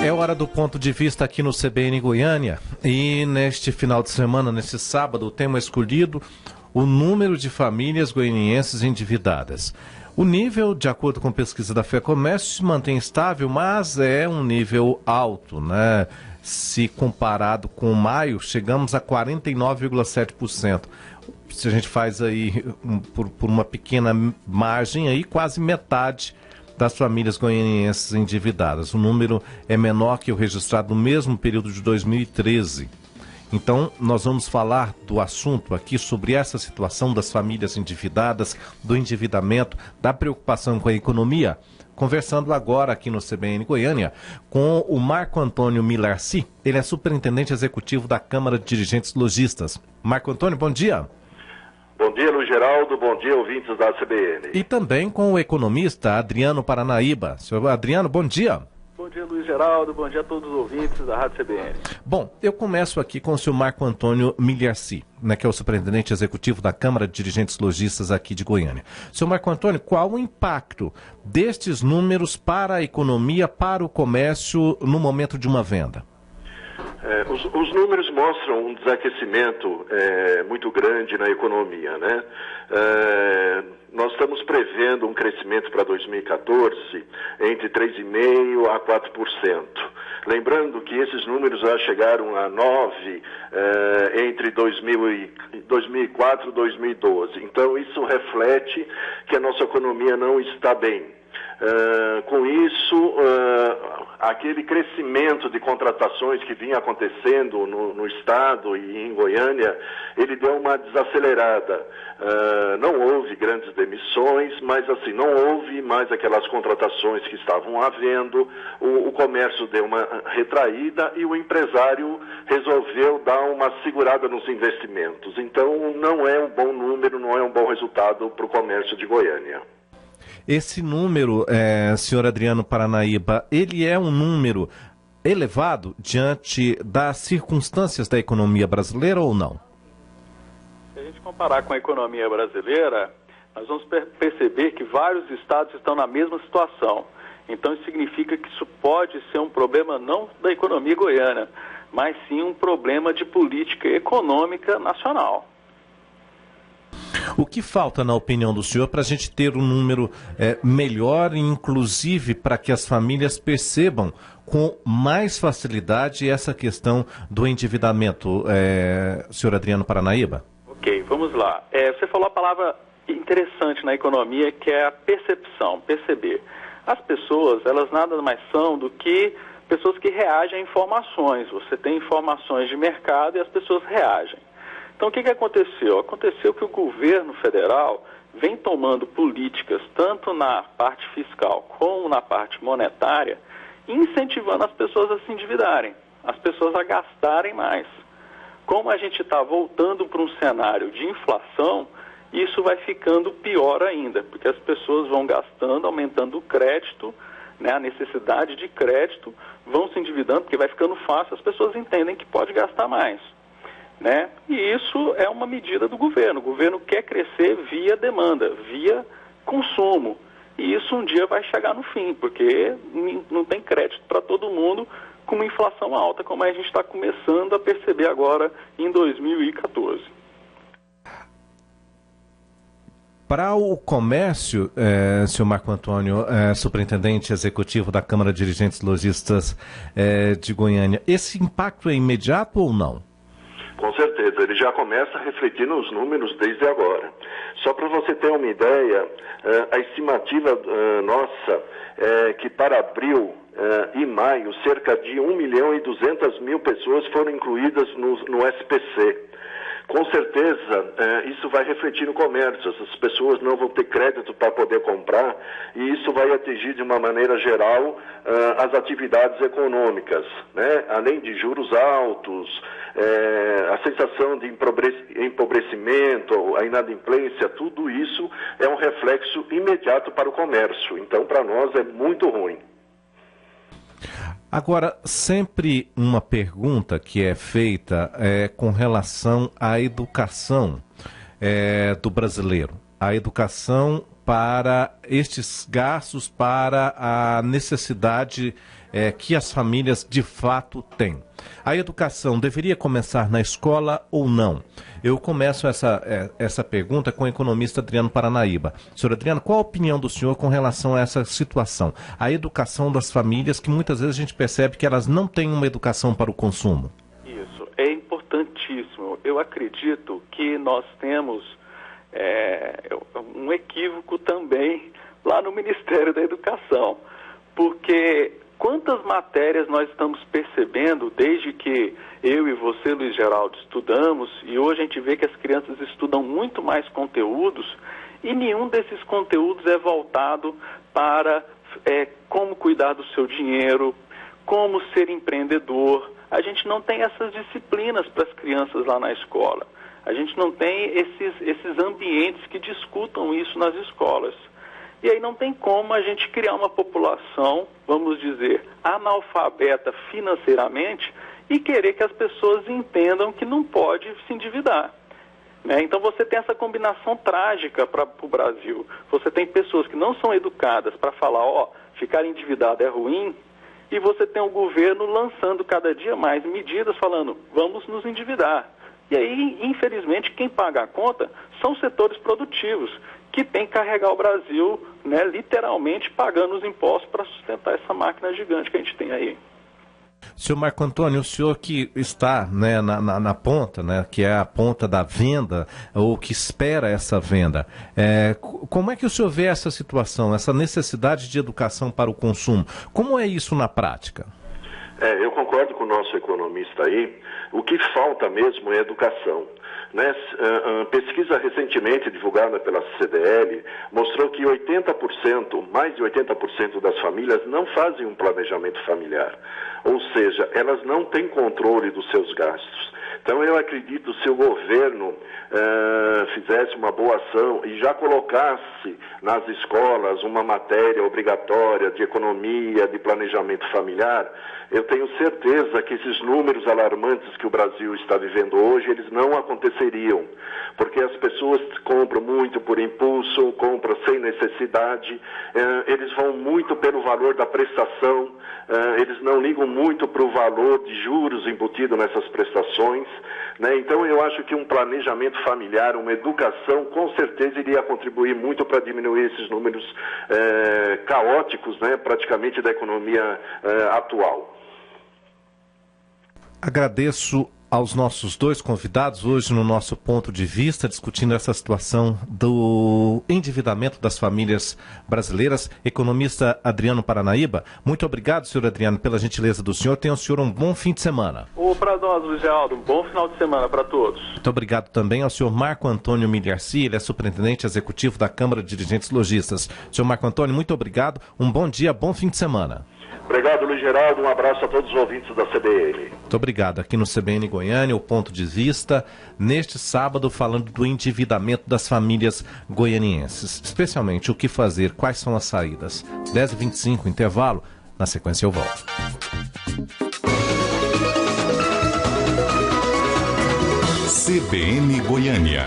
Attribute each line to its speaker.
Speaker 1: É hora do ponto de vista aqui no CBN Goiânia e neste final de semana, nesse sábado, o tema escolhido, o número de famílias goianienses endividadas. O nível, de acordo com pesquisa da FEComércio, se mantém estável, mas é um nível alto, né? Se comparado com maio, chegamos a 49,7%. Se a gente faz aí, por uma pequena margem aí, quase metade das famílias goianienses endividadas. O número é menor que o registrado no mesmo período de 2013. Então, nós vamos falar do assunto aqui sobre essa situação das famílias endividadas, do endividamento, da preocupação com a economia, conversando agora aqui no CBN Goiânia com o Marco Antônio Milarci. Ele é superintendente executivo da Câmara de Dirigentes Lojistas. Marco Antônio, bom dia.
Speaker 2: Bom dia, Luiz Geraldo. Bom dia, ouvintes da CBN.
Speaker 1: E também com o economista Adriano Paranaíba. Senhor Adriano, bom dia.
Speaker 3: Bom dia, Luiz Geraldo. Bom dia a todos os ouvintes da Rádio CBN.
Speaker 1: Bom, eu começo aqui com o senhor Marco Antônio Milarci, né, que é o superintendente executivo da Câmara de Dirigentes Lojistas aqui de Goiânia. Senhor Marco Antônio, qual o impacto destes números para a economia, para o comércio no momento de uma venda?
Speaker 2: Os números mostram um desaquecimento muito grande na economia, né? Nós estamos prevendo um crescimento para 2014 entre 3,5% a 4%. Lembrando que esses números já chegaram a 9% entre 2004 e 2012. Então, isso reflete que a nossa economia não está bem. Com isso, aquele crescimento de contratações que vinha acontecendo no estado e em Goiânia, ele deu uma desacelerada. Não houve grandes demissões, mas assim, não houve mais aquelas contratações que estavam havendo, o comércio deu uma retraída e o empresário resolveu dar uma segurada nos investimentos. Então, não é um bom número, não é um bom resultado para o comércio de Goiânia.
Speaker 1: Esse número, senhor Adriano Paranaíba, ele é um número elevado diante das circunstâncias da economia brasileira ou não?
Speaker 3: Se a gente comparar com a economia brasileira, nós vamos perceber que vários estados estão na mesma situação. Então isso significa que isso pode ser um problema não da economia goiana, mas sim um problema de política econômica nacional.
Speaker 1: O que falta, na opinião do senhor, para a gente ter um número melhor, inclusive para que as famílias percebam com mais facilidade essa questão do endividamento, senhor Adriano Paranaíba?
Speaker 3: Ok, vamos lá. Você falou a palavra interessante na economia, que é a percepção, perceber. As pessoas, elas nada mais são do que pessoas que reagem a informações. Você tem informações de mercado e as pessoas reagem. Então, o que aconteceu? Aconteceu que o governo federal vem tomando políticas, tanto na parte fiscal como na parte monetária, incentivando as pessoas a se endividarem, as pessoas a gastarem mais. Como a gente está voltando para um cenário de inflação, isso vai ficando pior ainda, porque as pessoas vão gastando, aumentando o crédito, né, a necessidade de crédito, vão se endividando, porque vai ficando fácil, as pessoas entendem que pode gastar mais. Né? E isso é uma medida do governo. O governo quer crescer via demanda, via consumo. E isso um dia vai chegar no fim, porque não tem crédito para todo mundo com uma inflação alta, como a gente está começando a perceber agora em 2014.
Speaker 1: Para o comércio, senhor Marco Antônio, superintendente executivo da Câmara de Dirigentes Lojistas de Goiânia, esse impacto é imediato ou não?
Speaker 2: Com certeza, ele já começa a refletir nos números desde agora. Só para você ter uma ideia, a estimativa nossa é que para abril e maio, cerca de 1.200.000 pessoas foram incluídas no SPC. Com certeza, isso vai refletir no comércio. Essas pessoas não vão ter crédito para poder comprar e isso vai atingir de uma maneira geral as atividades econômicas, né? Além de juros altos, a sensação de empobrecimento, a inadimplência, tudo isso é um reflexo imediato para o comércio. Então, para nós é muito ruim.
Speaker 1: Agora, sempre uma pergunta que é feita com relação à educação do brasileiro. A educação para estes gastos, para a necessidade que as famílias de fato têm. A educação deveria começar na escola ou não? Eu começo essa pergunta com o economista Adriano Paranaíba. Senhor Adriano, qual a opinião do senhor com relação a essa situação? A educação das famílias, que muitas vezes a gente percebe que elas não têm uma educação para o consumo.
Speaker 3: Isso, é importantíssimo. Eu acredito que nós temos um equívoco também lá no Ministério da Educação, porque quantas matérias nós estamos percebendo desde que eu e você, Luiz Geraldo, estudamos, e hoje a gente vê que as crianças estudam muito mais conteúdos, e nenhum desses conteúdos é voltado para como cuidar do seu dinheiro, como ser empreendedor. A gente não tem essas disciplinas para as crianças lá na escola. A gente não tem esses ambientes que discutam isso nas escolas. E aí não tem como a gente criar uma população, vamos dizer, analfabeta financeiramente e querer que as pessoas entendam que não pode se endividar. Né? Então você tem essa combinação trágica para o Brasil. Você tem pessoas que não são educadas para falar, ficar endividado é ruim, e você tem o governo lançando cada dia mais medidas falando, vamos nos endividar. E aí, infelizmente, quem paga a conta são os setores produtivos, que tem que carregar o Brasil, né, literalmente pagando os impostos para sustentar essa máquina gigante que a gente tem aí.
Speaker 1: Senhor Marco Antônio, o senhor que está, né, na ponta, né, que é a ponta da venda, ou que espera essa venda, como é que o senhor vê essa situação, essa necessidade de educação para o consumo? Como é isso na prática?
Speaker 2: Eu concordo com o nosso economista aí. O que falta mesmo é educação. Né? Pesquisa recentemente divulgada pela CDL mostrou que 80%, mais de 80% das famílias não fazem um planejamento familiar. Ou seja, elas não têm controle dos seus gastos. Então eu acredito que se o governo fizesse uma boa ação e já colocasse nas escolas uma matéria obrigatória de economia, de planejamento familiar, eu tenho certeza que esses números alarmantes que o Brasil está vivendo hoje, eles não aconteceriam, porque as pessoas compram muito por impulso, compram sem necessidade, eles vão muito pelo valor da prestação, eles não ligam muito para o valor de juros embutido nessas prestações, né? Então eu acho que um planejamento familiar, uma educação, com certeza iria contribuir muito para diminuir esses números caóticos, né, praticamente da economia atual.
Speaker 1: Agradeço aos nossos dois convidados hoje no nosso ponto de vista, discutindo essa situação do endividamento das famílias brasileiras. Economista Adriano Paranaíba, muito obrigado, senhor Adriano, pela gentileza do senhor. Tenha o senhor um bom fim de semana.
Speaker 3: Para nós, Luiz Geraldo, um bom final de semana para todos.
Speaker 1: Muito obrigado também ao senhor Marco Antônio Milharci, ele é superintendente executivo da Câmara de Dirigentes Lojistas. Senhor Marco Antônio, muito obrigado, um bom dia, bom fim de semana.
Speaker 2: Obrigado, Luiz Geraldo. Um abraço a todos os ouvintes da CBN.
Speaker 1: Muito obrigado. Aqui no CBN Goiânia, o ponto de vista, neste sábado, falando do endividamento das famílias goianienses. Especialmente o que fazer, quais são as saídas. 10h25, intervalo. Na sequência eu volto.
Speaker 4: CBN Goiânia.